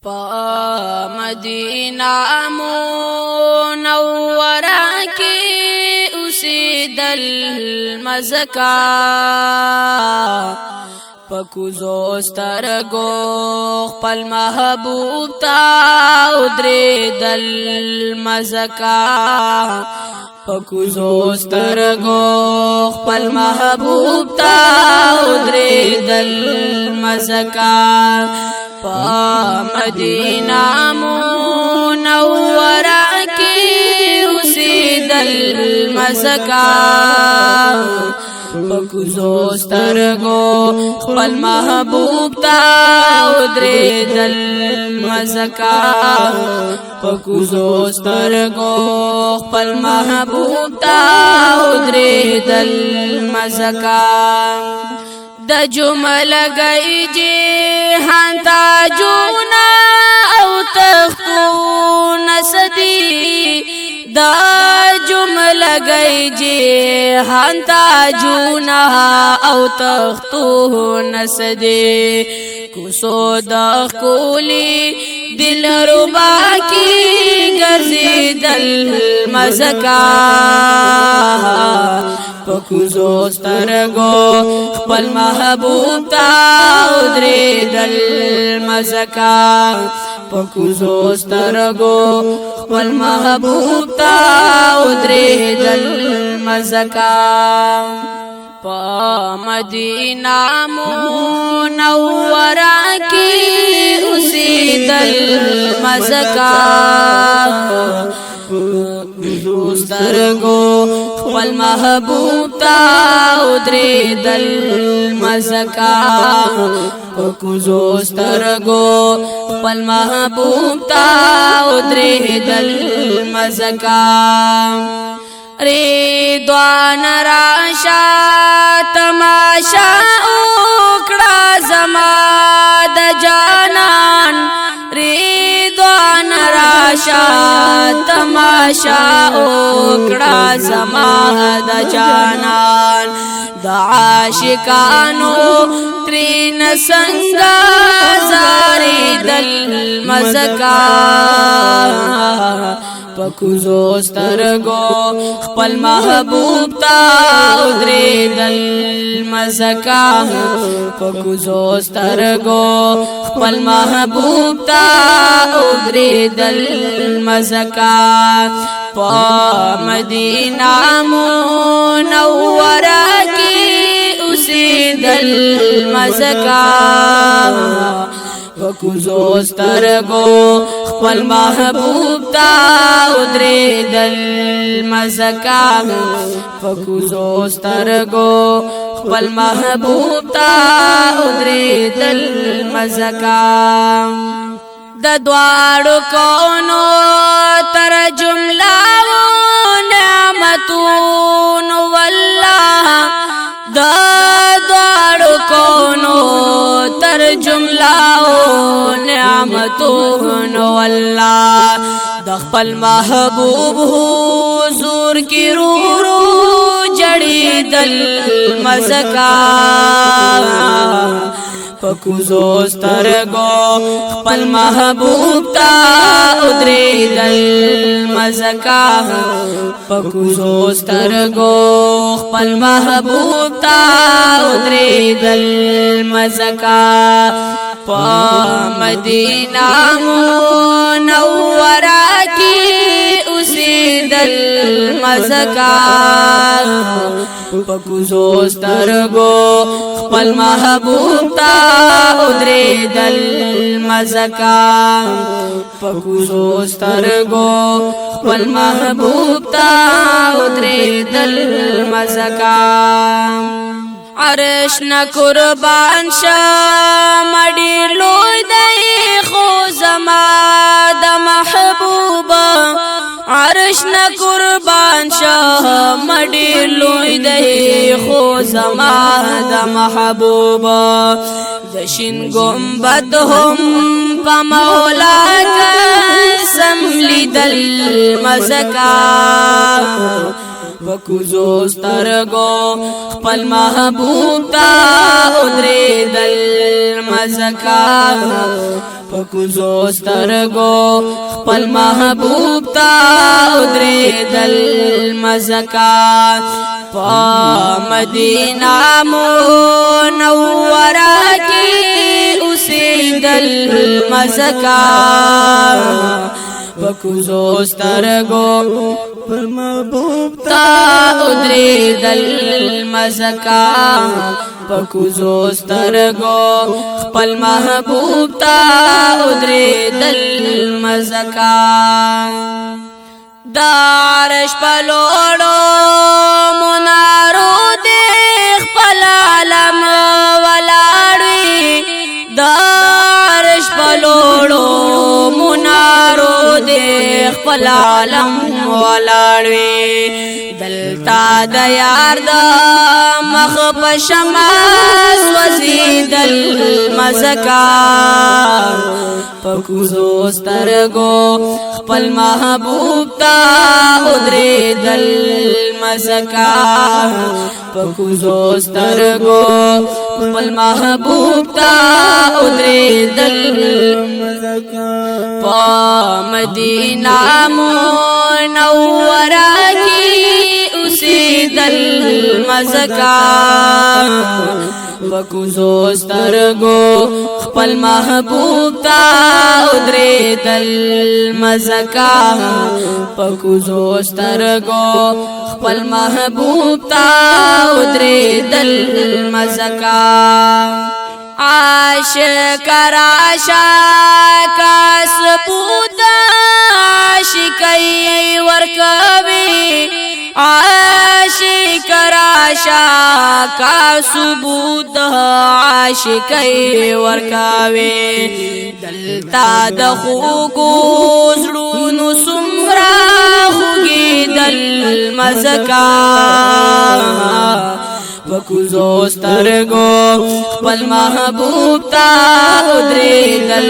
پا مدینہ منورہ کی اوسیدل مزکا پکوزو سترگو خپل محبوب تا ادریدل مزکا پکوزو سترگو خپل محبوب تا ادریدل مزکا پا مدینہ منورہ کی اوسیدل مزکا پکوزو سترگو خپل محبوب تا ادریدل مزکا پکوزو سترگو خپل محبوب تا ادریدل مزکا د جمل گئی جهان تاجونا او تختون سدی دا جمل گئی جهان تاجونا او تختون سدی کوسو د کولی دل ربا کی گرزی دل مزکا پکوزو سترگو خپل محبوب تا ادریدل مزکا پکوزو سترگو خپل محبوب تا ادریدل مزکا پا مدینہ منورہ کی اوسیدل مزکا سترگو خپل محبوب تا ادریدل مزکا پکوزو سترگو خپل محبوب تا ادریدل مزکا ریدوان راشا تماشا اوکڑا زما د جانان ریدوان راشا تماشا اوکڑا زما د جانان د عاشقانو ترین سنگا زاری دل مزکا پکوزو سترگو خپل محبوب تا ادریدل مزکا پکوزو سترگو خپل محبوب تا ادریدل مزکا پا مدینہ منورہ کی اوسیدل مزکا پکوزو سترگو خپل محبوب تا ادریدل مزکا پکوزو سترگو خپل محبوب تا ادریدل مزکا د دوارو کونو تر جملو نعمتون والله د دوارو کونو تر جملو نعمتون والله د خپل محبوب حضور کی رو جړېدل مزکا پکوزو سترگو خپل محبوب تا ادریدل مزکا پکوزو سترگو خپل محبوب تا ادریدل مزکا پا مدینہ منورہ کی اوسیدل مزکا پکوزو سترگو خپل محبوب تا ادریدل مزکا پکوزو سترگو خپل محبوب تا ادریدل مزکا عرش نا قربان شا مډی لوی دی خو زما د محبوبا عرش نا قربان شا مډی لوی دی خو زما د محبوبا د شین گنبد هم په مولا قسم لیدل مزکا پکوزو سترگو خپل محبوب تا ادریدل مزکا پکوزو سترگو خپل محبوب تا ادریدل مزکا پا مدینہ منورہ کی اسیدل مزکا پکوزو سترگو خپل محبوب تا ادریدل مزکا پکوزو سترگو خپل محبوب تا ادریدل مزکا دارش پلوڑو منارو دے خپل عالم ولاړوي دارش پلوڑو منارو دے خپل عالم ولاړوي دلتا د یار د مخ په شمس وزیدل مزکا پکوزو سترگو خپل محبوب تا ادریدل مزکا پکوزو سترگو خپل محبوب تا ادریدل مزکا پا مدینہ منورہ کی اسیدل مزکا پکوزو سترگو خپل محبوب تا ادریدل مزکا پکوزو سترگو خپل محبوب تا ادریدل مزکا عاشق راشا کاس پوتا عاشقی ورکوی عاشق راشا کا ثبوت عاشقی ورکاوی دلتا د خوګو زړونو سمرا خوګي دل مزکا پکوزو سترگو خپل محبوب تا ادریدل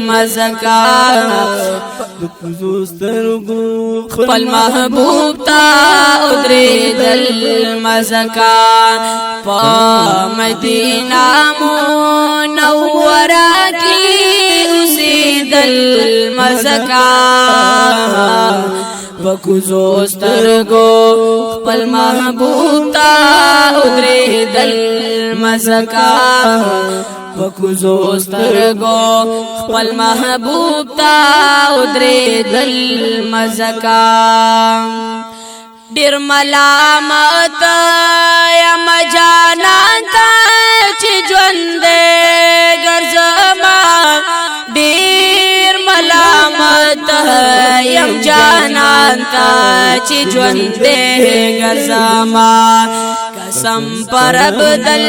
مزکا پکوزو سترگو خپل محبوب تا ادریدل مزکا پا مدینہ منورہ کی اسیدل مزکا پکوزو سترگو خپل محبوب تا ادریدل مزکا پکوزو سترگو خپل محبوب تا ادریدل مزکا ډیر ملامت یم جانان تا چې ژوند ګرځما ډیر ملامت یم جانان تا چې ژوند ګرځما قسم پر بدل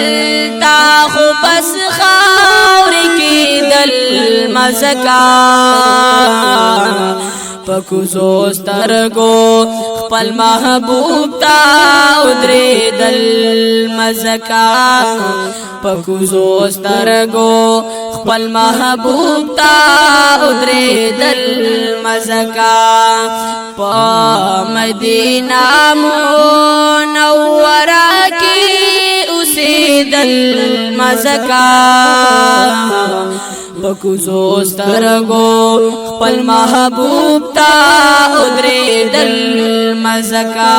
تا خو بس خاور کی دل مزکا پکوزو سترگو خپل محبوب تا ادریدل مزکا پکوزو سترگو خپل محبوب تا ادریدل مزکا پا مدینہ منورہ کی اسیدل مزکا پکوزو سترگو خپل محبوب تا ادریدل مزکا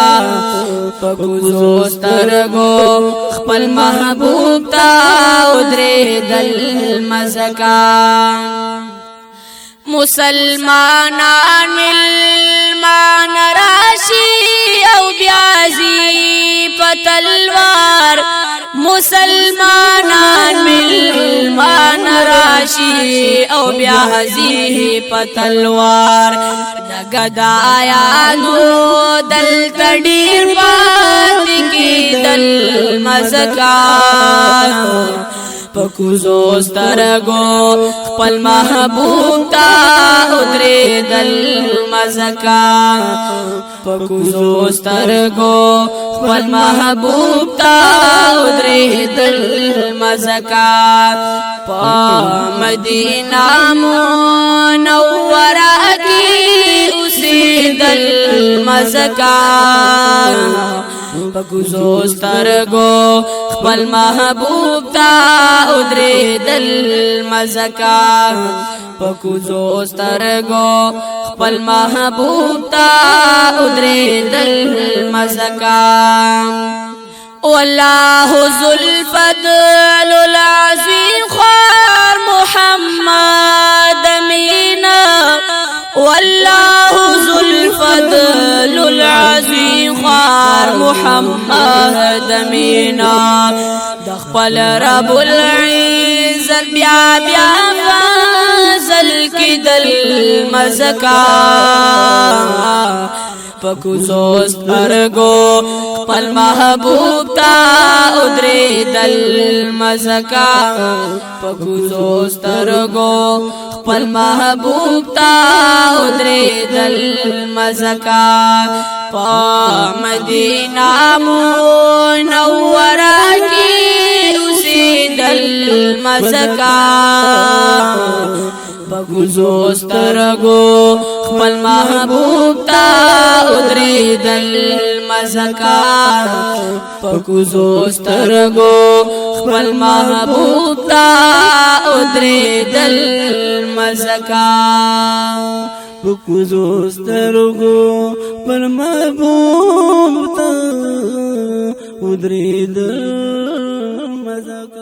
پکوزو سترگو خپل محبوب تا ادریدل مزکا مسلمانان ملمان راشی او بیازی پتلوار مسلمانان ملمان راشی او بیازی پتلوار دگدایانو دل تډیر پات کی دل مزکا پکوزو سترگو خپل محبوب تا ادریدل مزکا پکوزو سترگو خپل محبوب تا ادریدل مزکا پا مدینہ منورہ کی اسیدل مزکا پکوزو سترگو خپل محبوب تا ادری دل مزکا پکوزو سترگو خپل محبوب تا ادری دل مزکا والله ذو الفضل العظیم خوار محمد امینا والله ذو الفضل العظیم خوار محمد امینا دخپل رب العزت بیا بیا فضل کی دل مزکا پکوزو سترگو خپل محبوب تا ادری دل مزکا پکوزو سترگو خپل محبوب تا ادری دل مزکا پا مدینہ منورہ کی اسی دل مزکا پکوزو سترگو خپل محبوب تا ادری دل مزکا پکوزو سترگو خپل محبوب تا ادری دل مزکا پکوزو سترگو خپل محبوب تا ادری دل مزکا